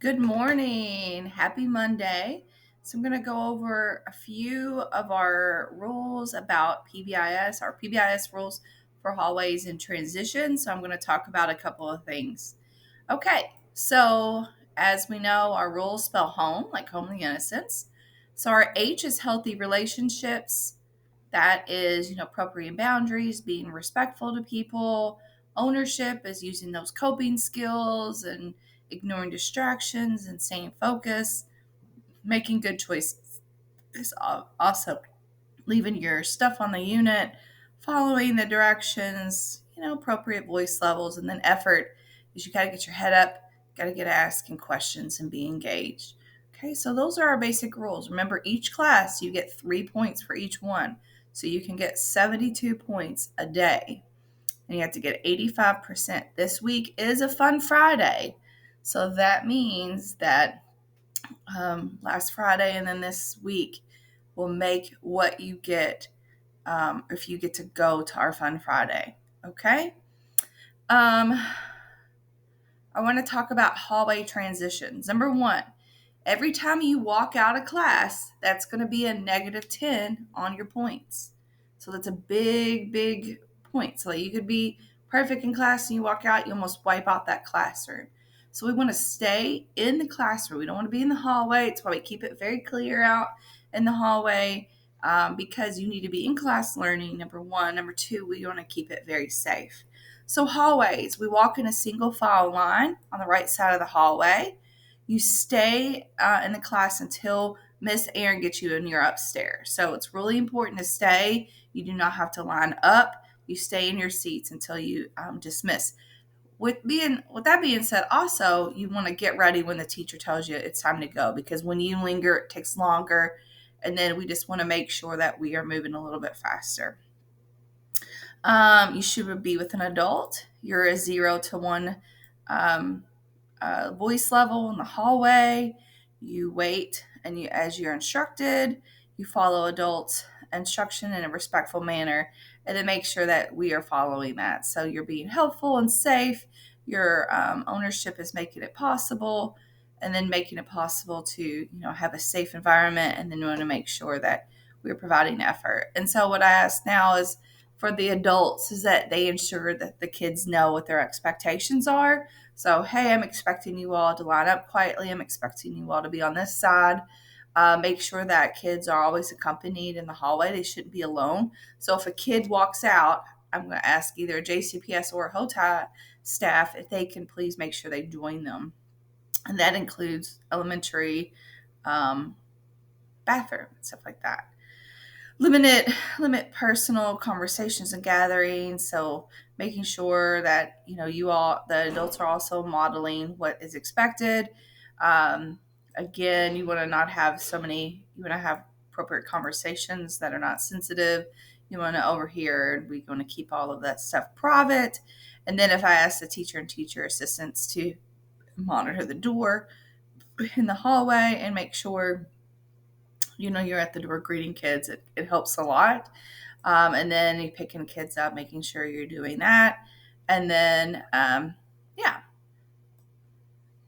Good morning. Happy Monday. So, I'm going to go over a few of our rules about PBIS, our PBIS rules for hallways and transitions. So, I'm going to talk about a couple of things. Okay, so as we know, our rules spell home, like homely innocence. So, our H is healthy relationships. That is, appropriate boundaries, being respectful to people. Ownership is using those coping skills and ignoring distractions and staying focused. Making good choices is also leaving your stuff on the unit, following the directions, appropriate voice levels, and then effort is you got to get your head up, got to get asking questions and be engaged. Okay, so those are our basic rules. Remember, each class you get 3 points for each one. So you can get 72 points a day and you have to get 85%. This week is a fun Friday. So that means that last Friday and then this week will make what you get if you get to go to our Fun Friday. Okay? Um, I want to talk about hallway transitions. Number one, every time you walk out of class, that's going to be a -10 on your points. So that's a big point. So you could be perfect in class and you walk out, you almost wipe out that classroom. So we want to stay in the classroom. We don't want to be in the hallway. It's why we keep it very clear out in the hallway because you need to be in class learning, number one. Number two, we want to keep it very safe. So hallways, we walk in a single file line on the right side of the hallway. You stay in the class until Miss Erin gets you and you're upstairs. So it's really important to stay. You do not have to line up. You stay in your seats until you dismiss. With that being said, also you want to get ready when the teacher tells you it's time to go, because when you linger, it takes longer, and then we just want to make sure that we are moving a little bit faster. You should be with an adult. You're a 0 to 1 voice level in the hallway. You wait, and as you're instructed, you follow adults' instruction in a respectful manner, and then make sure that we are following that. So you're being helpful and safe. Your ownership is making it possible, and then making it possible to have a safe environment, and then we want to make sure that we're providing effort. And so what I ask now is for the adults is that they ensure that the kids know what their expectations are. So, hey, I'm expecting you all to line up quietly. I'm expecting you all to be on this side. Make sure that kids are always accompanied in the hallway. They shouldn't be alone. So if a kid walks out, I'm going to ask either a JCPS or a HOTI staff if they can please make sure they join them. And that includes elementary bathroom and stuff like that. Limit personal conversations and gatherings. So making sure that the adults are also modeling what is expected. Again, you want to not have you want to have appropriate conversations that are not sensitive. You want to overhear. We want to keep all of that stuff private. And then if I ask the teacher and teacher assistants to monitor the door in the hallway and make sure you're at the door greeting kids, it helps a lot. And then you picking kids up, making sure you're doing that. And then, yeah,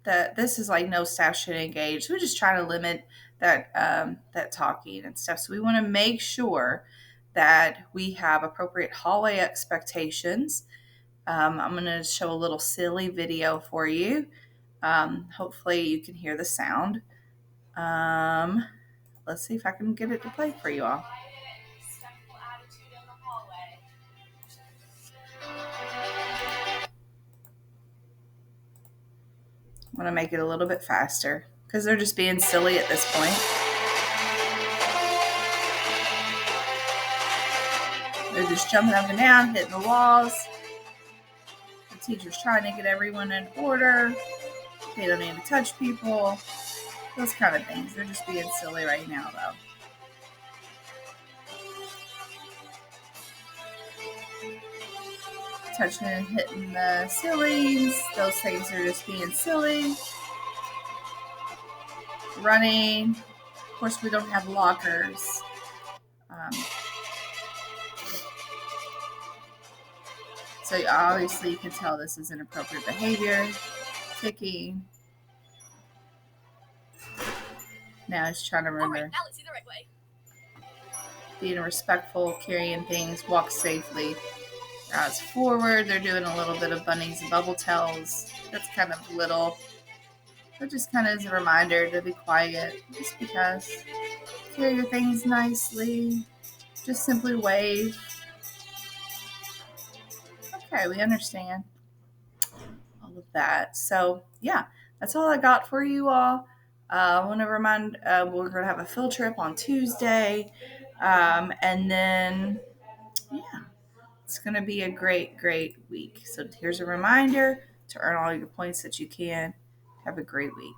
this is like no staff should engage. We're just trying to limit that talking and stuff. So we want to make sure that we have appropriate hallway expectations. I'm going to show a little silly video for you. Hopefully you can hear the sound. Let's see if I can get it to play for you all. I'm going to make it a little bit faster because they're just being silly at this point. They're just jumping up and down, hitting the walls. The teacher's trying to get everyone in order. They don't need to touch people. Those kind of things. They're just being silly right now, though. Touching and hitting the ceilings. Those things are just being silly. Running. Of course, we don't have lockers. So obviously you can tell this is inappropriate behavior. Kicking. Now it's trying to remember. now let's see the right way. Being respectful, carrying things, walk safely. Now it's forward. They're doing a little bit of bunnies and bubble tails. That's kind of little. But just kind of as a reminder to be quiet, just because. Carry your things nicely. Just simply wave. Okay, we understand all of that. So, yeah, that's all I got for you all. I want to remind we're going to have a field trip on Tuesday. And then, yeah, it's going to be a great, great week. So, here's a reminder to earn all your points that you can. Have a great week.